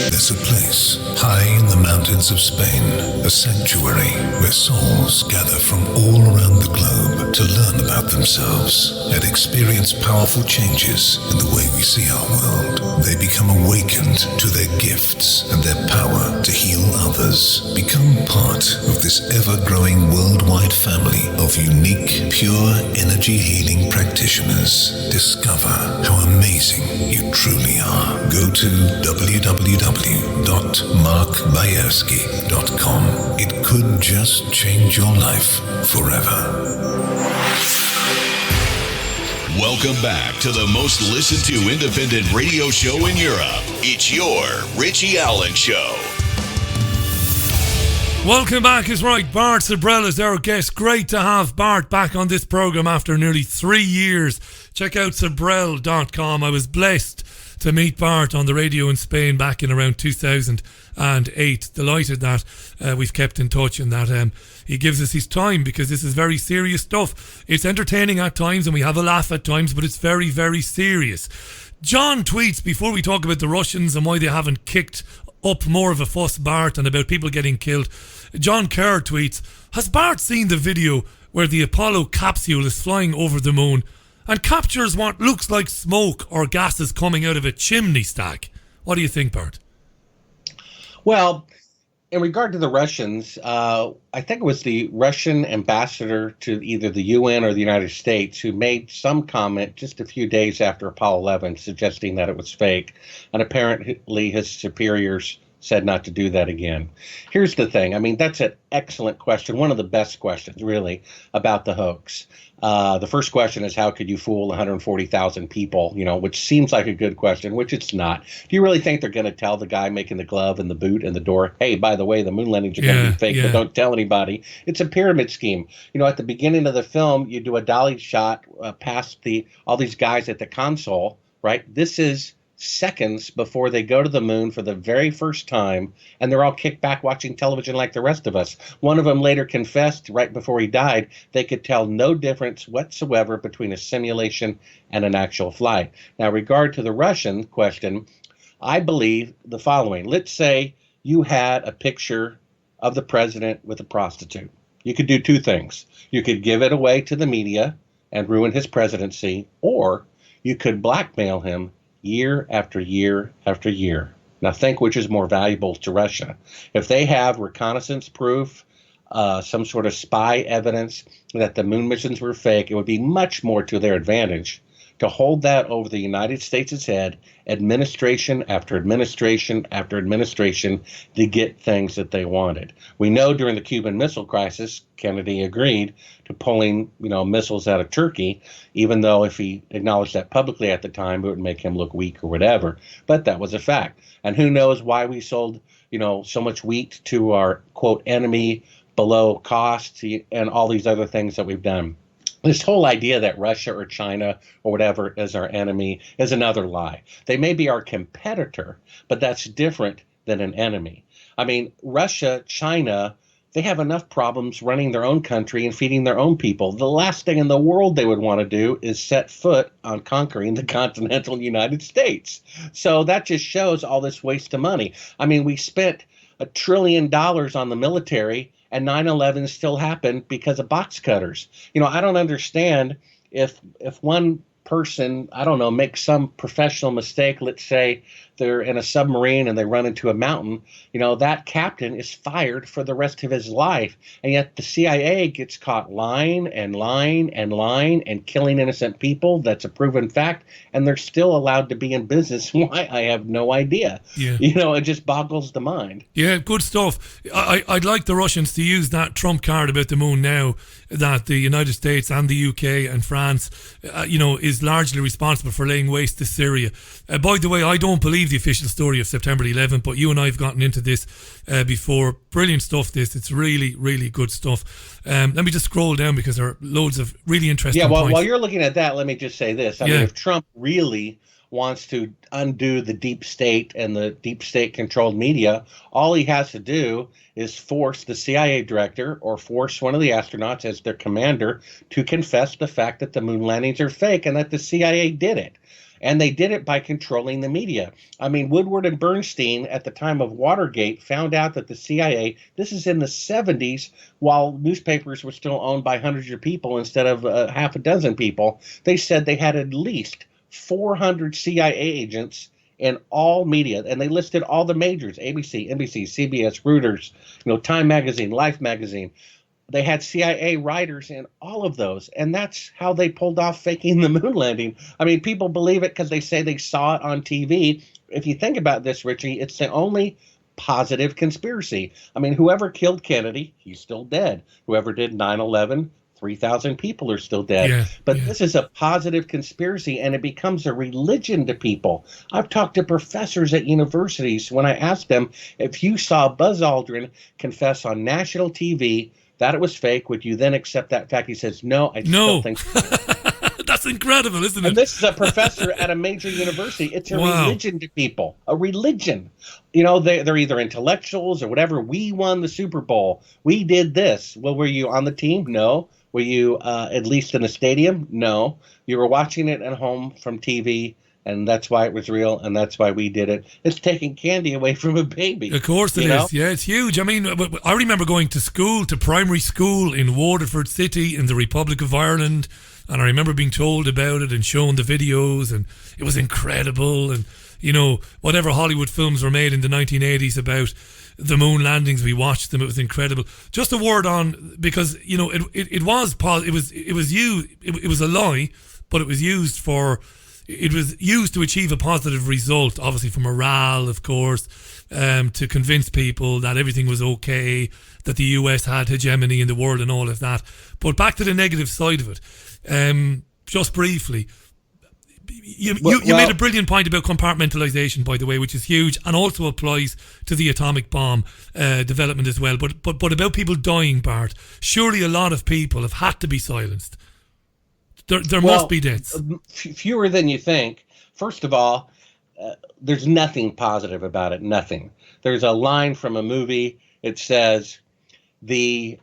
There's a place high in the mountains of Spain, a sanctuary where souls gather from all around the globe to learn about themselves and experience powerful changes in the way we see our world. They become awakened to their gifts and their power to heal others. Become part of this ever-growing worldwide family of unique, pure energy healing practitioners. Discover how amazing you truly are. Go to www.markbayerski.com. It could just change your life forever. Welcome back to the most listened to independent radio show in Europe. It's your Richie Allen Show. Welcome back is right. Bart Sibrel is our guest. Great to have Bart back on this program after nearly 3 years. Check out Sibrel.com. I was blessed to meet Bart on the radio in Spain back in around 2008. Delighted that we've kept in touch and that he gives us his time, because this is very serious stuff. It's entertaining at times and we have a laugh at times, but it's very, very serious. John tweets, before we talk about the Russians and why they haven't kicked up more of a fuss, Bart, and about people getting killed. John Kerr tweets, has Bart seen the video where the Apollo capsule is flying over the moon and captures what looks like smoke or gases coming out of a chimney stack? What do you think, Bart? Well, in regard to the Russians, I think it was the Russian ambassador to either the UN or the United States who made some comment just a few days after Apollo 11 suggesting that it was fake. And apparently his superiors said not to do that again. Here's the thing. I mean, that's an excellent question. One of the best questions, really, about the hoax. The first question is, how could you fool 140,000 people, which seems like a good question, which it's not. Do you really think they're going to tell the guy making the glove and the boot and the door, hey, by the way, the moon landings are going to be fake, but don't tell anybody? It's a pyramid scheme. At the beginning of the film, you do a dolly shot past all these guys at the console, right? This is seconds before they go to the moon for the very first time, and they're all kicked back watching television like the rest of us. One of them later confessed right before he died they could tell no difference whatsoever between a simulation and an actual flight. Now, regard to the Russian question, I believe the following. Let's say you had a picture of the president with a prostitute. You could do two things. You could give it away to the media and ruin his presidency, or you could blackmail him year after year after year. Now think which is more valuable to Russia. If they have reconnaissance proof, some sort of spy evidence that the moon missions were fake, it would be much more to their advantage to hold that over the United States' head, administration after administration after administration, to get things that they wanted. We know during the Cuban Missile Crisis, Kennedy agreed to pulling, missiles out of Turkey, even though if he acknowledged that publicly at the time, it would make him look weak or whatever. But that was a fact. And who knows why we sold, so much wheat to our, quote, enemy below cost and all these other things that we've done. This whole idea that Russia or China or whatever is our enemy is another lie. They may be our competitor, but that's different than an enemy. I mean, Russia, China, they have enough problems running their own country and feeding their own people. The last thing in the world they would want to do is set foot on conquering the continental United States. So that just shows all this waste of money. I mean, we spent $1 trillion on the military, and 9/11 still happened because of box cutters. You know, I don't understand if one person, I don't know, makes some professional mistake. Let's say they're in a submarine and they run into a mountain. You know, that captain is fired for the rest of his life. And yet the CIA gets caught lying and killing innocent people. That's a proven fact. And they're still allowed to be in business. Why? I have no idea. Yeah. You know, it just boggles the mind. Yeah, good stuff. I'd like the Russians to use that trump card about the moon now, that the United States and the UK and France, is largely responsible for laying waste to Syria. By the way, I don't believe the official story of September 11th, but you and I have gotten into this before. Brilliant stuff, this. It's really, really good stuff. Let me just scroll down because there are loads of really interesting points. While you're looking at that, let me just say this. I mean, if Trump really wants to undo the deep state and the deep state controlled media, all he has to do is force the CIA director or force one of the astronauts as their commander to confess the fact that the moon landings are fake and that the CIA did it. And they did it by controlling the media. I mean, Woodward and Bernstein at the time of Watergate found out that the CIA, this is in the 70s, while newspapers were still owned by hundreds of people instead of half a dozen people, they said they had at least 400 CIA agents in all media, and they listed all the majors: ABC, NBC, CBS, Reuters, Time Magazine, Life Magazine. They had CIA writers in all of those, and that's how they pulled off faking the moon landing. I mean, people believe it because they say they saw it on TV. If you think about this, Richie, it's the only positive conspiracy. I mean, whoever killed Kennedy, he's still dead. Whoever did 9/11, 3,000 people are still dead. This is a positive conspiracy, and it becomes a religion to people. I've talked to professors at universities when I asked them, if you saw Buzz Aldrin confess on national TV that it was fake, would you then accept that fact? He says, no, I still think so. That's incredible, isn't it? And this is a professor at a major university. It's a religion to people, a religion. They're either intellectuals or whatever. We won the Super Bowl. We did this. Well, were you on the team? No. Were you at least in a stadium? No. You were watching it at home from TV, and that's why it was real, and that's why we did it. It's taking candy away from a baby. Of course it is. Yeah, it's huge. I mean, I remember going to primary school in Waterford City in the Republic of Ireland, and I remember being told about it and shown the videos, and it was incredible. And, whatever Hollywood films were made in the 1980s about the moon landings, we watched them. It was incredible. Just a word on, because, it was a lie, but it was used to achieve a positive result, obviously for morale, of course, to convince people that everything was okay, that the US had hegemony in the world and all of that. But back to the negative side of it, just briefly, you made a brilliant point about compartmentalization, by the way, which is huge and also applies to the atomic bomb development as well. But about people dying, Bart, surely a lot of people have had to be silenced. There must be deaths. Fewer than you think. First of all, there's nothing positive about it. Nothing. There's a line from a movie. It says, the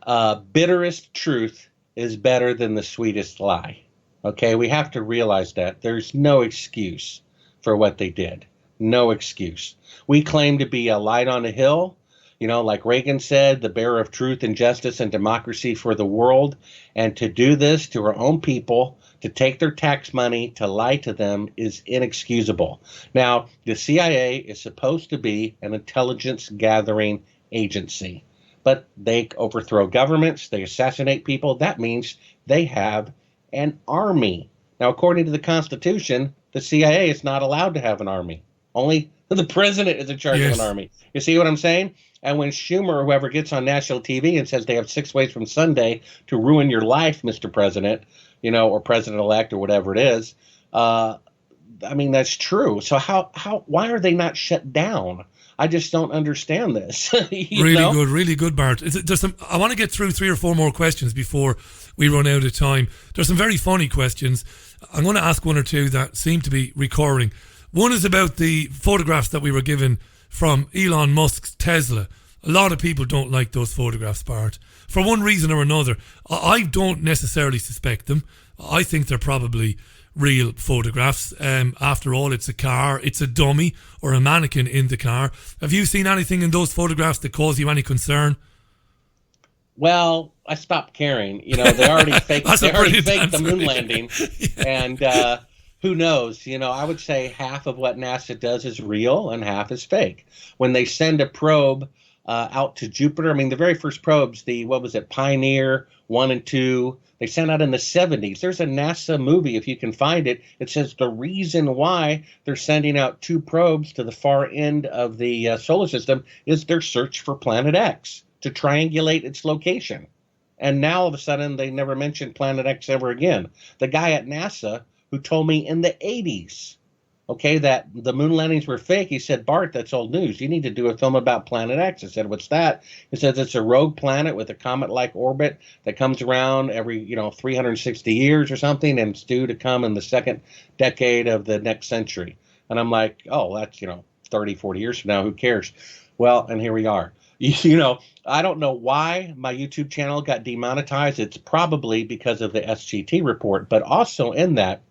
bitterest truth is better than the sweetest lie. Okay, we have to realize that. There's no excuse for what they did. No excuse. We claim to be a light on a hill. Like Reagan said, the bearer of truth and justice and democracy for the world. And to do this to our own people, to take their tax money, to lie to them, is inexcusable. Now, the CIA is supposed to be an intelligence gathering agency, but they overthrow governments, they assassinate people. That means they have an army. Now, according to the Constitution, the CIA is not allowed to have an army. Only the president is in charge of an army. You see what I'm saying? And when Schumer or whoever gets on national TV and says they have 6 ways from Sunday to ruin your life, Mr. President, or President-elect or whatever it is, I mean, that's true. So why are they not shut down? I just don't understand this. Really good, Bart. I want to get through 3 or 4 more questions before we run out of time. There's some very funny questions. I'm going to ask 1 or 2 that seem to be recurring. One is about the photographs that we were given from Elon Musk's Tesla A lot of people don't like those photographs, Bart, for one reason or another. I don't necessarily suspect them. I think they're probably real photographs. After all, it's a car, it's a dummy or a mannequin in the car. Have you seen anything in those photographs that cause you any concern? Well, I stopped caring. You know, they already faked the moon landing, and who knows? You know, I would say half of what NASA does is real and half is fake. When they send a probe out to Jupiter, I mean, the very first probes, Pioneer 1 and 2, they sent out in the 70s. There's a NASA movie, if you can find it. It says the reason why they're sending out 2 probes to the far end of the solar system is their search for Planet X, to triangulate its location. And now all of a sudden they never mentioned Planet X ever again. The guy at NASA who told me in the 80s, okay, that the moon landings were fake, he said, Bart, that's old news. You need to do a film about Planet X. I said, what's that? He says it's a rogue planet with a comet-like orbit that comes around every, 360 years or something, and it's due to come in the second decade of the next century. And I'm like, oh, that's, 30, 40 years from now, who cares? Well, and here we are. I don't know why my YouTube channel got demonetized. It's probably because of the SGT report, but also in that,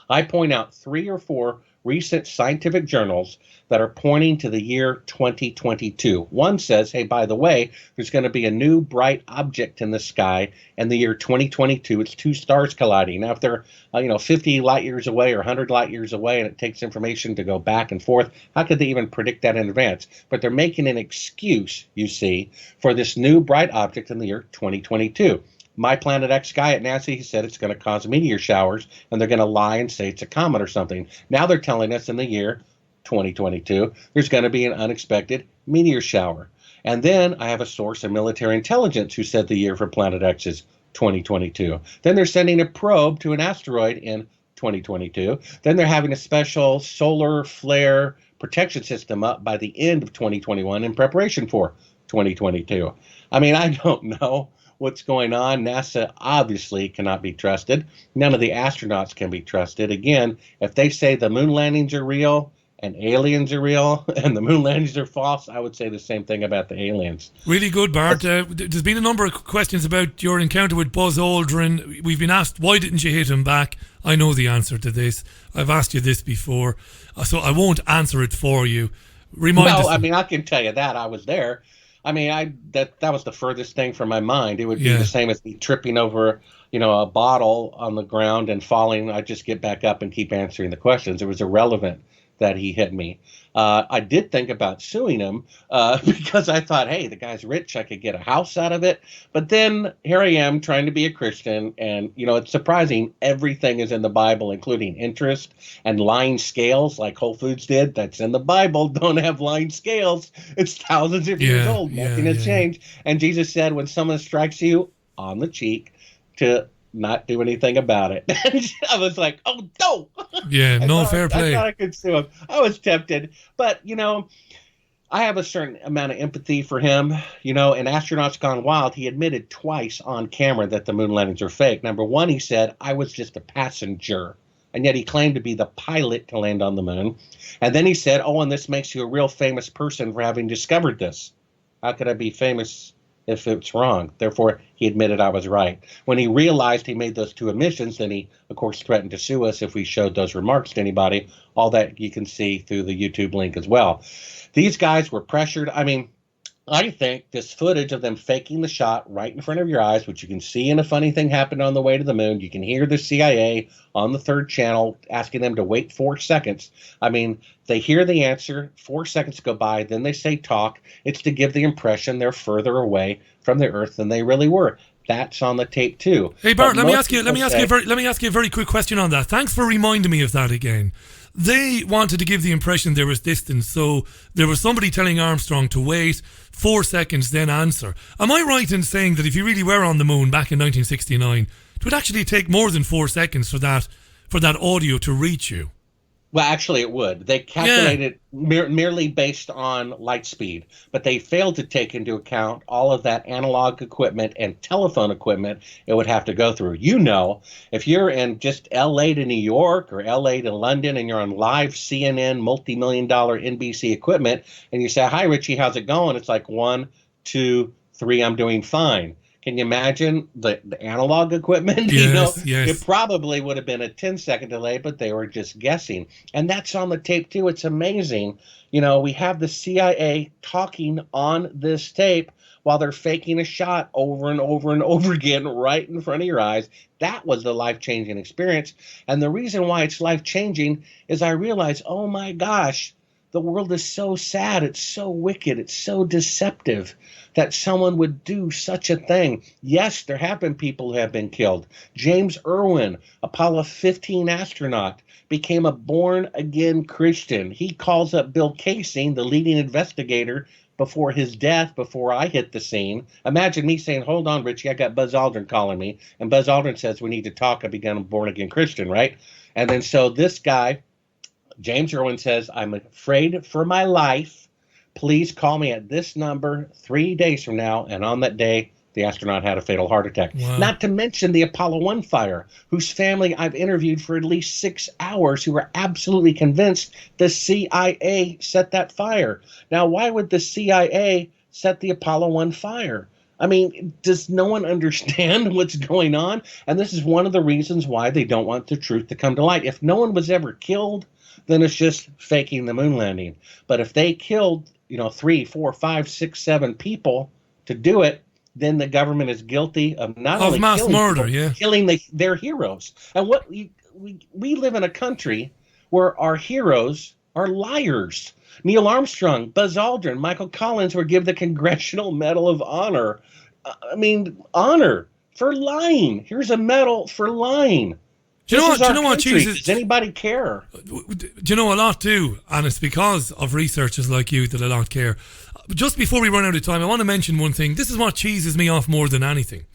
I point out 3 or 4 recent scientific journals that are pointing to the year 2022. One says, hey, by the way, there's going to be a new bright object in the sky in the year 2022. It's 2 stars colliding. Now, if they're 50 light years away or 100 light years away, and it takes information to go back and forth, how could they even predict that in advance? But they're making an excuse, you see, for this new bright object in the year 2022. My Planet X guy at NASA, he said it's going to cause meteor showers, and they're going to lie and say it's a comet or something. Now they're telling us in the year 2022, there's going to be an unexpected meteor shower. And then I have a source of military intelligence who said the year for Planet X is 2022. Then they're sending a probe to an asteroid in 2022. Then they're having a special solar flare protection system up by the end of 2021 in preparation for 2022. I mean, I don't know what's going on. NASA obviously cannot be trusted. None of the astronauts can be trusted. Again, if they say the moon landings are real and aliens are real and the moon landings are false, I would say the same thing about the aliens. Really good, Bart. There's been a number of questions about your encounter with Buzz Aldrin. We've been asked, why didn't you hit him back? I know the answer to this. I've asked you this before, so I won't answer it for you. I can tell you that. I was there. I mean, that was the furthest thing from my mind. It would be the same as me tripping over, a bottle on the ground and falling. I'd just get back up and keep answering the questions. It was irrelevant that he hit me. I did think about suing him because I thought, hey, the guy's rich. I could get a house out of it. But then here I am trying to be a Christian. And, it's surprising. Everything is in the Bible, including interest and line scales like Whole Foods did. That's in the Bible. Don't have line scales. It's thousands of years old. Nothing has changed. And Jesus said, when someone strikes you on the cheek, to not do anything about it. I was like, oh, no. Yeah, fair play. I thought I could sue him. I was tempted. But, I have a certain amount of empathy for him. In Astronauts Gone Wild, he admitted twice on camera that the moon landings are fake. Number one, he said, I was just a passenger. And yet he claimed to be the pilot to land on the moon. And then he said, and this makes you a real famous person for having discovered this. How could I be famous if it's wrong? Therefore, he admitted I was right. When he realized he made those 2 admissions, then he, of course, threatened to sue us if we showed those remarks to anybody. All that you can see through the YouTube link as well. These guys were pressured. I mean, I think this footage of them faking the shot right in front of your eyes, which you can see in A Funny Thing Happened on the Way to the Moon. You can hear the CIA on the 3rd channel asking them to wait 4 seconds. I mean, they hear the answer, 4 seconds go by, then they say talk. It's to give the impression they're further away from the Earth than they really were. That's on the tape too. Hey Bart, let me ask you a very quick question on that. Thanks for reminding me of that again. They wanted to give the impression there was distance, so there was somebody telling Armstrong to wait 4 seconds, then answer. Am I right in saying that if you really were on the moon back in 1969, it would actually take more than 4 seconds for that audio to reach you? Well, actually, it would. They calculated merely based on light speed, but they failed to take into account all of that analog equipment and telephone equipment it would have to go through. You know, if you're in just L.A. to New York or L.A. to London and you're on live CNN multi-million-dollar NBC equipment and you say, "Hi, Richie, how's it going?" It's like 1, 2, 3, I'm doing fine. Can you imagine the analog equipment? Yes, It probably would have been a 10-second delay, but they were just guessing. And that's on the tape, too. It's amazing. We have the CIA talking on this tape while they're faking a shot over and over and over again right in front of your eyes. That was the life-changing experience. And the reason why it's life-changing is I realized, oh, my gosh, the world is so sad. It's so wicked. It's so deceptive that someone would do such a thing. Yes, there have been people who have been killed. James Irwin, Apollo 15 astronaut, became a born-again Christian. He calls up Bill Kaysing, the leading investigator, before his death, before I hit the scene. Imagine me saying, "Hold on, Richie, I got Buzz Aldrin calling me." And Buzz Aldrin says, "We need to talk. I became a born-again Christian," right? And then so this guy, James Irwin, says, "I'm afraid for my life. Please call me at this number 3 days from now." And on that day, the astronaut had a fatal heart attack. Wow. Not to mention the Apollo 1 fire, whose family I've interviewed for at least 6 hours, who are absolutely convinced the CIA set that fire. Now, why would the CIA set the Apollo 1 fire? I mean, does no one understand what's going on? And this is one of the reasons why they don't want the truth to come to light. If no one was ever killed, then it's just faking the moon landing. But if they killed 3, 4, 5, 6, 7 people to do it, then the government is guilty of not only mass killing murder, people, killing their heroes. And we live in a country where our heroes are liars. Neil Armstrong, Buzz Aldrin, Michael Collins were given the Congressional Medal of Honor. Honor for lying. Here's a medal for lying. Do you know what, Jesus? Does anybody care? Do you know a lot too? And it's because of researchers like you that a lot care. Just before we run out of time, I want to mention one thing. This is what cheeses me off more than anything.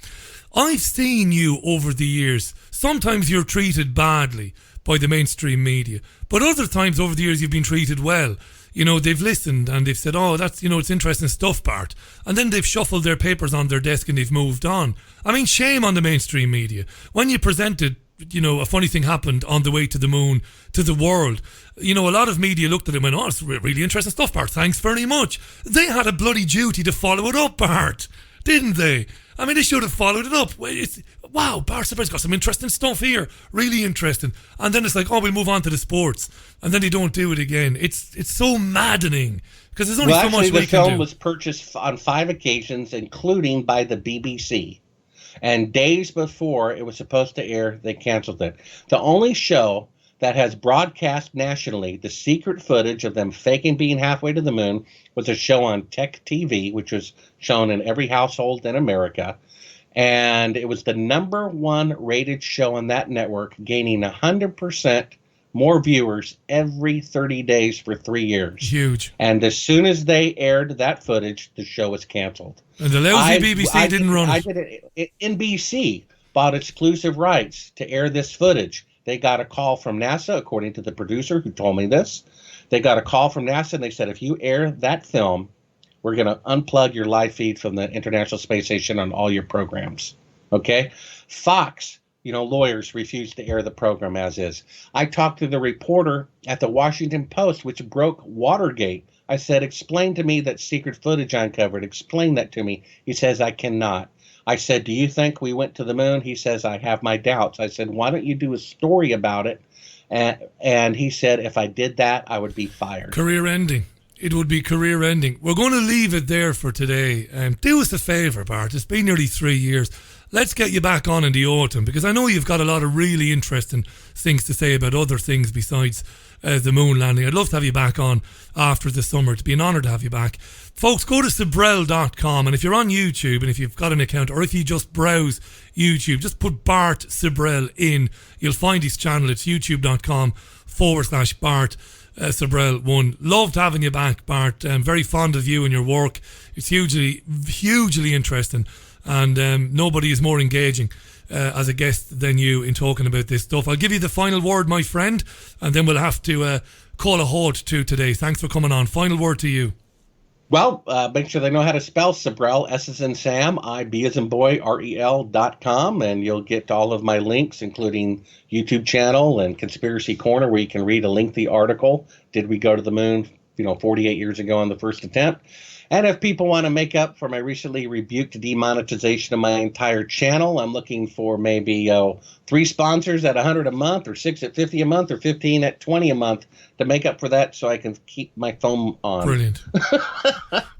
I've seen you over the years. Sometimes you're treated badly by the mainstream media, but other times over the years you've been treated well. They've listened and they've said, "Oh, that's, it's interesting stuff, Bart." And then they've shuffled their papers on their desk and they've moved on. I mean, shame on the mainstream media. When you presented, a funny thing happened on the way to the moon, to the world. A lot of media looked at it and went, "Oh, it's really interesting stuff, Bart. Thanks very much." They had a bloody duty to follow it up, Bart. Didn't they? I mean, they should have followed it up. Wow, Bart Sibrel's got some interesting stuff here. Really interesting. And then it's like, "Oh, we'll move on to the sports." And then they don't do it again. It's so maddening because there's only so much we can do. The film was purchased on 5 occasions, including by the BBC. And days before it was supposed to air, they canceled it. The only show that has broadcast nationally the secret footage of them faking being halfway to the moon was a show on Tech TV, which was shown in every household in America. And it was the #1 rated show on that network, gaining 100% more viewers every 30 days for 3 years. Huge. And as soon as they aired that footage, the show was canceled. And the lousy BBC didn't run it. NBC bought exclusive rights to air this footage. They got a call from NASA, according to the producer who told me this. They got a call from NASA and they said, "If you air that film, we're going to unplug your live feed from the International Space Station on all your programs." Okay? Fox, lawyers refused to air the program as is. I talked to the reporter at the Washington Post, which broke Watergate. I said, "Explain to me that secret footage I uncovered. Explain that to me." He says, "I cannot." I said, "Do you think we went to the moon?" He says, "I have my doubts." I said, "Why don't you do a story about it?" And he said, "If I did that, I would be fired." Career ending. It would be career ending. We're going to leave it there for today. Do us a favour, Bart. It's been nearly 3 years. Let's get you back on in the autumn, because I know you've got a lot of really interesting things to say about other things besides the moon landing. I'd love to have you back on after the summer. It'd be an honour to have you back. Folks, go to Sibrel.com, and if you're on YouTube and if you've got an account, or if you just browse YouTube, just put Bart Sibrel in. You'll find his channel. It's youtube.com/Bart Sibrel1. Loved having you back, Bart. I'm very fond of you and your work. It's hugely interesting, and nobody is more engaging as a guest than you in talking about this stuff. I'll give you the final word, my friend, and then we'll have to call a halt to today. Thanks for coming on. Final word to you. Well, make sure they know how to spell Sibrel, S as in Sam, I-B as in boy, REL.com, and you'll get all of my links, including YouTube channel and Conspiracy Corner, where you can read a lengthy article. Did we go to the moon, 48 years ago on the first attempt? And if people want to make up for my recently rebuked demonetization of my entire channel, I'm looking for maybe 3 sponsors at $100 a month, or 6 at $50 a month, or 15 at $20 a month to make up for that, so I can keep my phone on. Brilliant.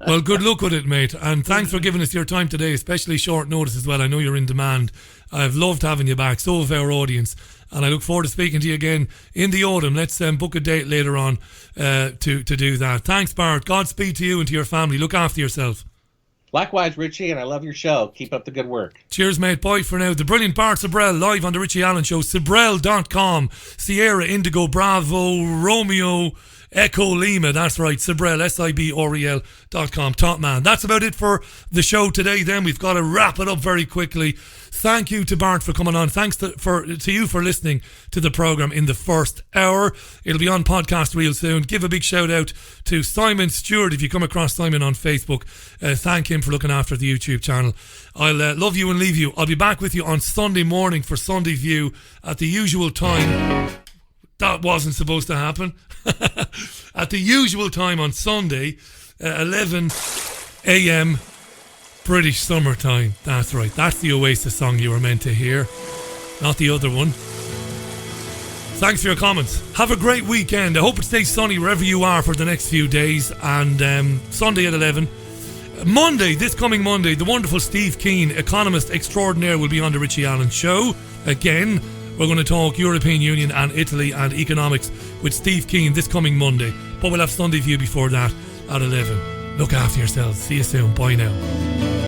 Well, good luck with it, mate. And thanks for giving us your time today, especially short notice as well. I know you're in demand. I've loved having you back. So have our audience. And I look forward to speaking to you again in the autumn. Let's book a date later on to do that. Thanks, Bart. Godspeed to you and to your family. Look after yourself. Likewise, Richie, and I love your show. Keep up the good work. Cheers, mate. Bye for now. The brilliant Bart Sibrel live on the Richie Allen Show. Sibrel.com. Sierra, Indigo, Bravo, Romeo, Echo, Lima. That's right. Sibrel, Sibrel.com. Top man. That's about it for the show today then. We've got to wrap it up very quickly. Thank you to Bart for coming on. Thanks to you for listening to the program in the first hour. It'll be on podcast real soon. Give a big shout out to Simon Stewart. If you come across Simon on Facebook, thank him for looking after the YouTube channel. I'll love you and leave you. I'll be back with you on Sunday morning for Sunday View at the usual time. That wasn't supposed to happen. At the usual time on Sunday, 11 a.m. British summertime. That's right. That's the Oasis song you were meant to hear, not the other one. Thanks for your comments. Have a great weekend. I hope it stays sunny wherever you are for the next few days. And Sunday at 11. Monday, this coming Monday, the wonderful Steve Keane, economist extraordinaire, will be on the Richie Allen Show. Again, we're going to talk European Union and Italy and economics with Steve Keane this coming Monday. But we'll have Sunday View before that at 11. Look after yourselves. See you soon. Bye now.